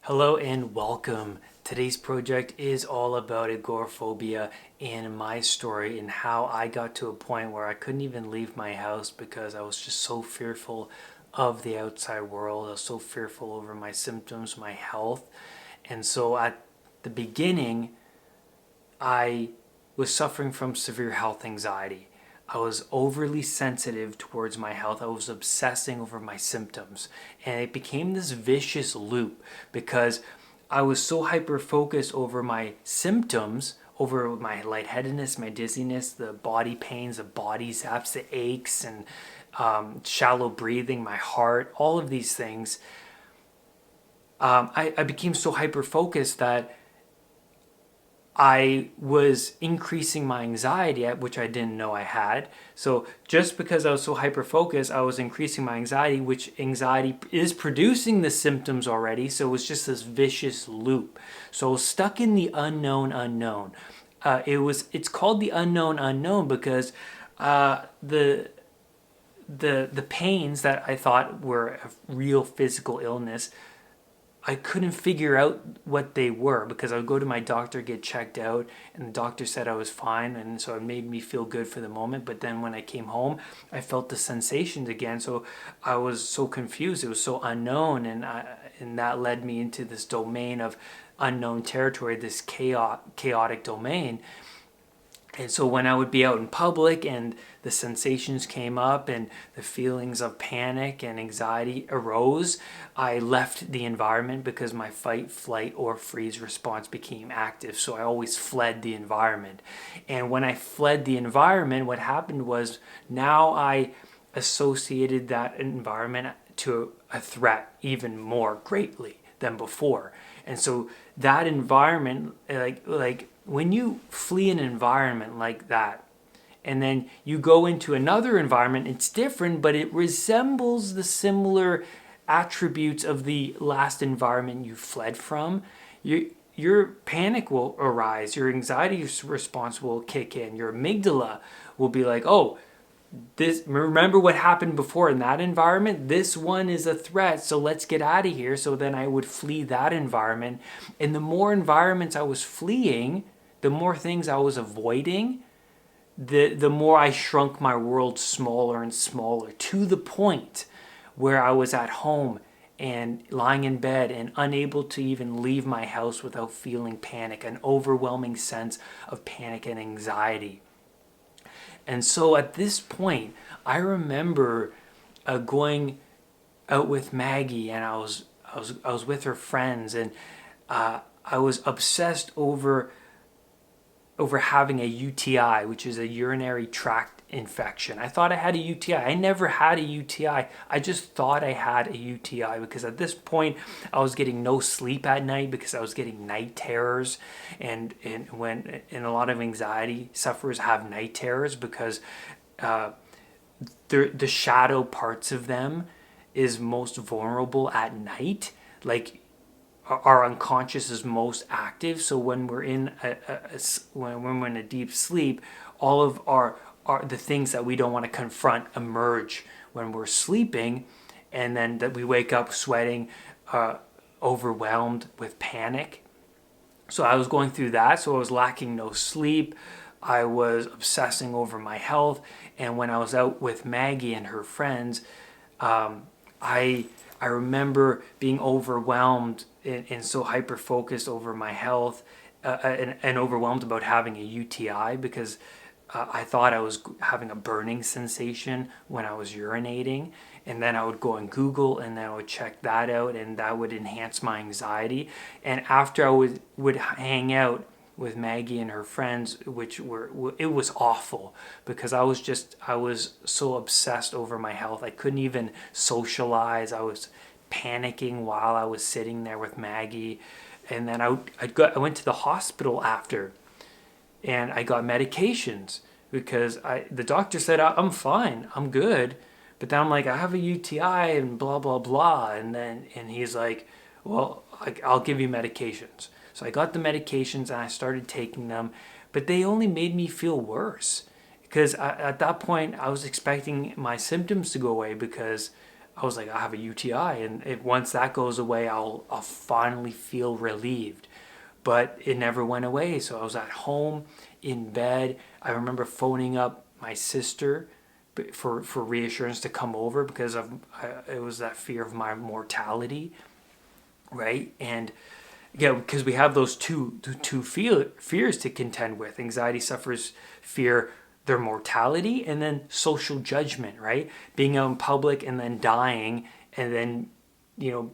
Hello and welcome. Today's project is all about agoraphobia and my story and how I got to a point where I couldn't even leave my house because I was just so fearful of the outside world. I was so fearful over my symptoms, my health. And so at the beginning, I was suffering from severe health anxiety. I was overly sensitive towards my health. I was obsessing over my symptoms. And it became this vicious loop because I was so hyper focused over my symptoms, over my lightheadedness, my dizziness, the body pains, the body zaps, the aches, and shallow breathing, my heart, all of these things. I became so hyper focused that I was increasing my anxiety, which I didn't know I had. So just because I was so hyper focused, I was increasing my anxiety, which anxiety is producing the symptoms already. So it was just this vicious loop. So I was stuck in the unknown unknown. It's called the unknown unknown because the pains that I thought were a real physical illness, I couldn't figure out what they were because I would go to my doctor, get checked out, and the doctor said I was fine, and so it made me feel good for the moment. But then when I came home, I felt the sensations again, so I was so confused. It was so unknown, and that led me into this domain of unknown territory, this chaotic domain. And so when I would be out in public and the sensations came up and the feelings of panic and anxiety arose, I left the environment because my fight, flight, or freeze response became active. So I always fled the environment. And when I fled the environment, what happened was now I associated that environment to a threat even more greatly than before. And so that environment, like when you flee an environment like that, and then you go into another environment, it's different, but it resembles the similar attributes of the last environment you fled from. Your panic will arise, your anxiety response will kick in, your amygdala will be like, oh, this, remember what happened before in that environment? This one is a threat, so let's get out of here. So then I would flee that environment. And the more environments I was fleeing, the more things I was avoiding, the more I shrunk my world smaller and smaller, to the point where I was at home and lying in bed and unable to even leave my house without feeling panic, an overwhelming sense of panic and anxiety. And so at this point, I remember going out with Maggie, and I was with her friends, and I was obsessed over having a UTI, which is a urinary tract infection. I thought I had a UTI. I never had a UTI. I just thought I had a UTI because at this point I was getting no sleep at night because I was getting night terrors, and a lot of anxiety sufferers have night terrors because the shadow parts of them is most vulnerable at night. Like our unconscious is most active. So when we're in when we're in a deep sleep, all of our the things that we don't want to confront emerge when we're sleeping, and then that we wake up sweating, overwhelmed with panic. So I was going through that. So I was lacking no sleep. I was obsessing over my health, and when I was out with Maggie and her friends, I I remember being overwhelmed and so hyper focused over my health, and overwhelmed about having a UTI because I thought I was having a burning sensation when I was urinating, and then I would go on Google and then I would check that out, and that would enhance my anxiety. And after I would hang out with Maggie and her friends, which were, it was awful because I was so obsessed over my health. I couldn't even socialize. I was panicking while I was sitting there with Maggie, and then I went to the hospital after, and I got medications because the doctor said I'm fine, I'm good, but then I'm like, I have a UTI and blah blah blah, and he's like, well, I'll give you medications. So I got the medications and I started taking them, but they only made me feel worse because at that point I was expecting my symptoms to go away because I was like, I have a UTI, and once that goes away, I'll finally feel relieved. But it never went away. So I was at home in bed. I remember phoning up my sister for reassurance to come over because it was that fear of my mortality, right? And yeah, because we have those two fears to contend with. Anxiety suffers fear their mortality, and then social judgment, right? Being out in public and then dying, and then, you know,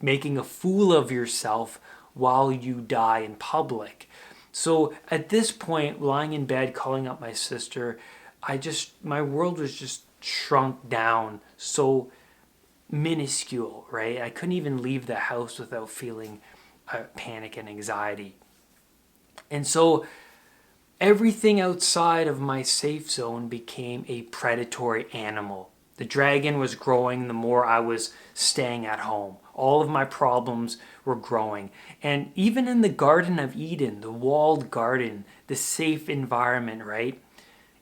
making a fool of yourself while you die in public. So at this point, lying in bed, calling up my sister, my world was just shrunk down so minuscule, right? I couldn't even leave the house without feeling panic and anxiety. And so everything outside of my safe zone became a predatory animal. The dragon was growing the more I was staying at home. All of my problems were growing. And even in the Garden of Eden, the walled garden, the safe environment, right?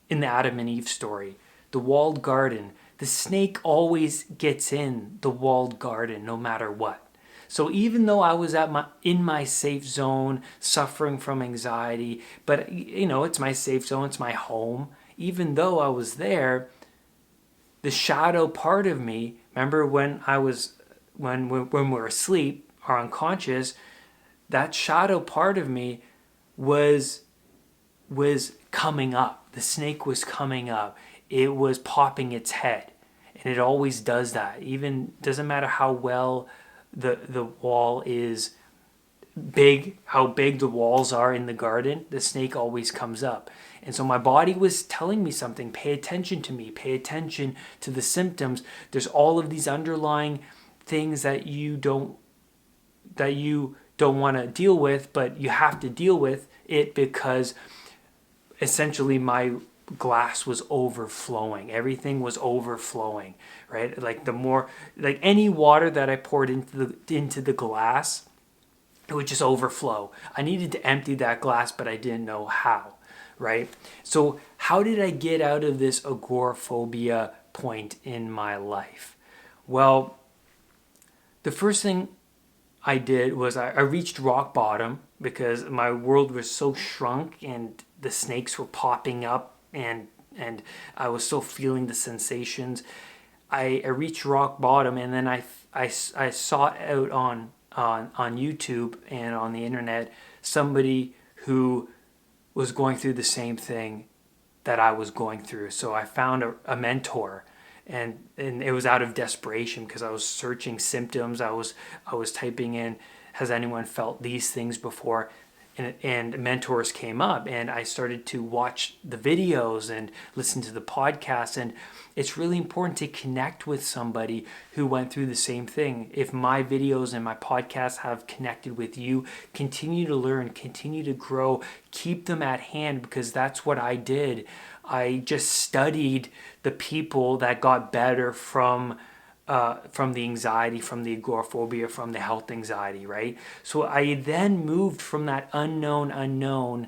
In the Adam and Eve story, the walled garden, the snake always gets in the walled garden no matter what. So even though I was in my safe zone, suffering from anxiety, but it's my safe zone, it's my home. Even though I was there, the shadow part of me, remember when we're asleep or unconscious, that shadow part of me was coming up. The snake was coming up. It was popping its head. And it always does that. Even doesn't matter how well the wall is big, how big the walls are in the garden, the snake always comes up. And so my body was telling me something. Pay attention to me. Pay attention to the symptoms. There's all of these underlying things that you don't want to deal with, but you have to deal with it because essentially my glass was overflowing. Everything was overflowing, right? Like any water that I poured into the glass, it would just overflow. I needed to empty that glass, but I didn't know how, right? So how did I get out of this agoraphobia point in my life? Well, the first thing I did was I reached rock bottom because my world was so shrunk and the snakes were popping up and I was still feeling the sensations. I reached rock bottom, and then I sought out on YouTube and on the internet somebody who was going through the same thing that I was going through. So I found a mentor, and it was out of desperation because I was searching symptoms. I was typing in, has anyone felt these things before? And mentors came up, and I started to watch the videos and listen to the podcasts. And it's really important to connect with somebody who went through the same thing. If my videos and my podcasts have connected with you, continue to learn, continue to grow, keep them at hand, because that's what I did. I just studied the people that got better from the anxiety, from the agoraphobia, from the health anxiety, right? So I then moved from that unknown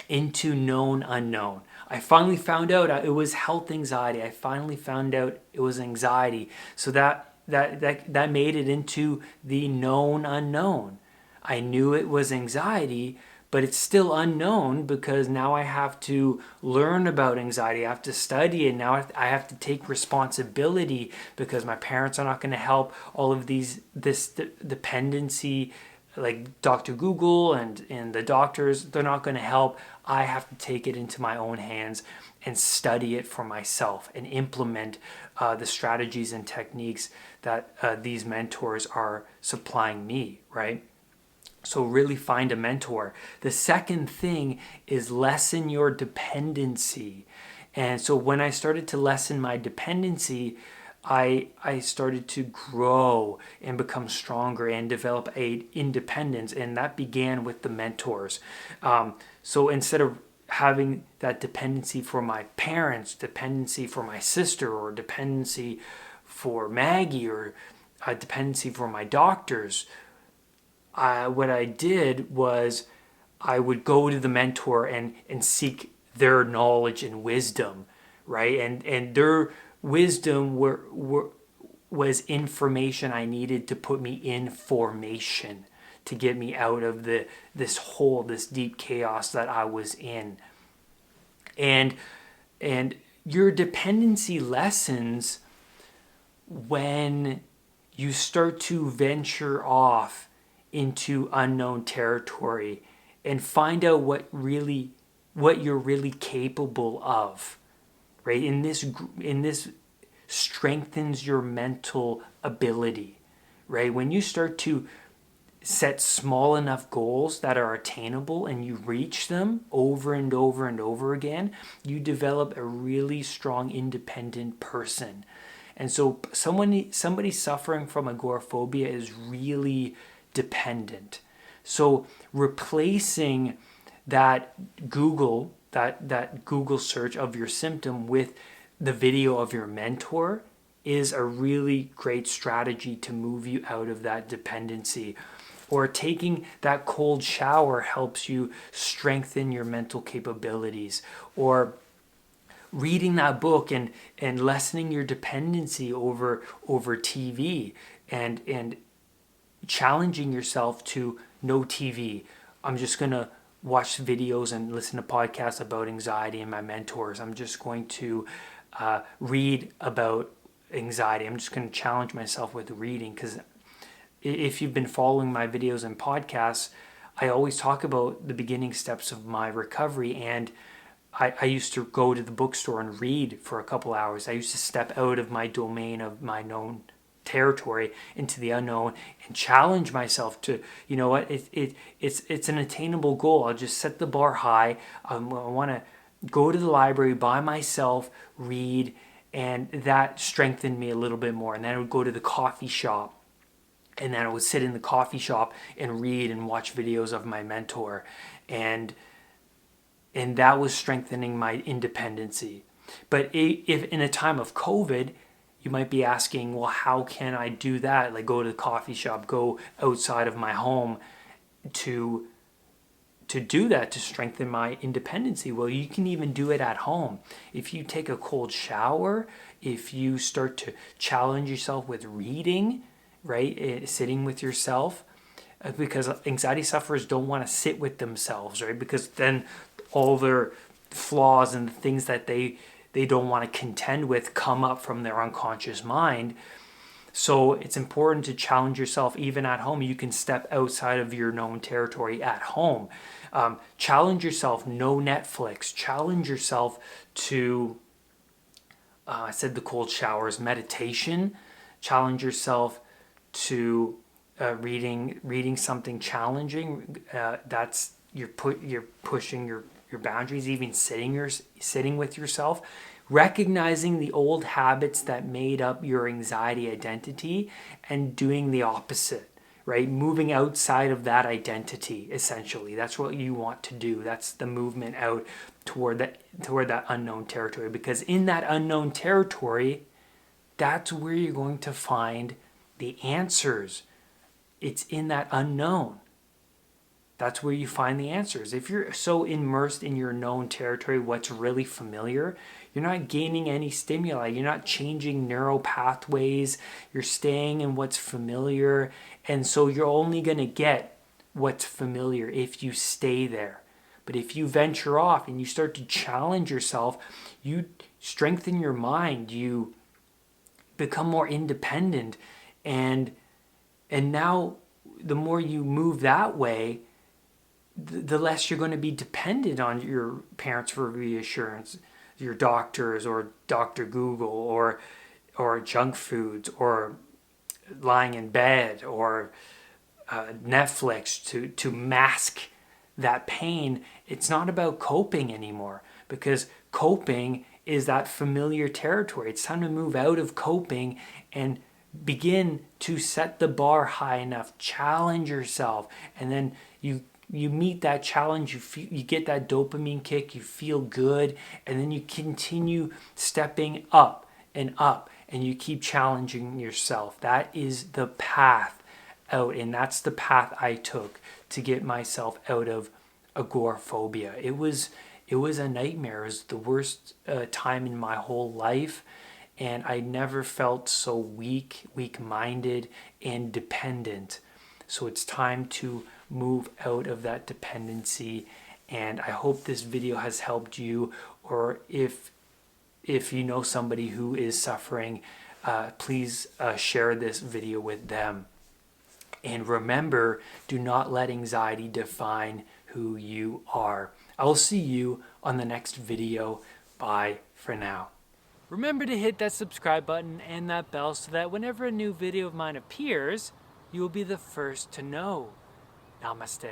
into known unknown. I finally found out it was health anxiety. I finally found out it was anxiety. So that made it into the known unknown. I knew it was anxiety, but it's still unknown because now I have to learn about anxiety. I have to study it. Now I have to take responsibility because my parents are not going to help. All of this dependency, like Dr. Google and the doctors, they're not going to help. I have to take it into my own hands and study it for myself and implement the strategies and techniques that these mentors are supplying me, right? So really find a mentor. The second thing is lessen your dependency. And so when I started to lessen my dependency, I started to grow and become stronger and develop a independence. And that began with the mentors. So instead of having that dependency for my parents, dependency for my sister, or dependency for Maggie, or a dependency for my doctors, what I did was I would go to the mentor and seek their knowledge and wisdom, right? And their wisdom was information I needed to put me in formation, to get me out of this hole, this deep chaos that I was in. And your dependency lessens when you start to venture off into unknown territory and find out what you're really capable of, right? In this strengthens your mental ability, right? When you start to set small enough goals that are attainable and you reach them over and over and over again, you develop a really strong independent person. And so somebody suffering from agoraphobia is really dependent. So replacing that Google search of your symptom with the video of your mentor is a really great strategy to move you out of that dependency. Or taking that cold shower helps you strengthen your mental capabilities. Or reading that book and lessening your dependency over TV and challenging yourself to no TV. I'm just going to watch videos and listen to podcasts about anxiety and my mentors. I'm just going to read about anxiety. I'm just going to challenge myself with reading, because if you've been following my videos and podcasts, I always talk about the beginning steps of my recovery. And I used to go to the bookstore and read for a couple hours. I used to step out of my domain of my known territory into the unknown and challenge myself to, you know what, it's an attainable goal. I'll just set the bar high. I want to go to the library by myself, read, and that strengthened me a little bit more. And then I would go to the coffee shop, and then I would sit in the coffee shop and read and watch videos of my mentor. And that was strengthening my independency. But if in a time of COVID, you might be asking, well, how can I do that? Like go to the coffee shop, go outside of my home to do that, to strengthen my independency. Well, you can even do it at home. If you take a cold shower, if you start to challenge yourself with reading, right? Sitting with yourself, because anxiety sufferers don't want to sit with themselves, right? Because then all their flaws and the things that they don't want to contend with come up from their unconscious mind. So it's important to challenge yourself even at home. You can step outside of your known territory at home. Challenge yourself, no Netflix. Challenge yourself to, I said the cold showers, meditation. Challenge yourself to reading something challenging. That's you're pushing your boundaries. Even sitting with yourself, recognizing the old habits that made up your anxiety identity and doing the opposite, right? Moving outside of that identity, essentially. That's what you want to do. That's the movement out toward that unknown territory, because in that unknown territory, that's where you're going to find the answers. It's in that unknown. That's where you find the answers. If you're so immersed in your known territory, what's really familiar, you're not gaining any stimuli. You're not changing neural pathways. You're staying in what's familiar. And so you're only going to get what's familiar if you stay there. But if you venture off and you start to challenge yourself, you strengthen your mind. You become more independent. And now the more you move that way, the less you're going to be dependent on your parents for reassurance, your doctors or Dr. Google or junk foods or lying in bed or Netflix to mask that pain. It's not about coping anymore, because coping is that familiar territory. It's time to move out of coping and begin to set the bar high enough, challenge yourself, and then you meet that challenge, you get that dopamine kick, you feel good, and then you continue stepping up, and you keep challenging yourself. That is the path out, and that's the path I took to get myself out of agoraphobia. It was a nightmare. It was the worst time in my whole life, and I never felt so weak-minded, and dependent. So it's time to move out of that dependency, and I hope this video has helped you, or if you know somebody who is suffering, please share this video with them. And remember, do not let anxiety define who you are. I will see you on the next video. Bye for now. Remember to hit that subscribe button and that bell so that whenever a new video of mine appears, you will be the first to know. Namaste.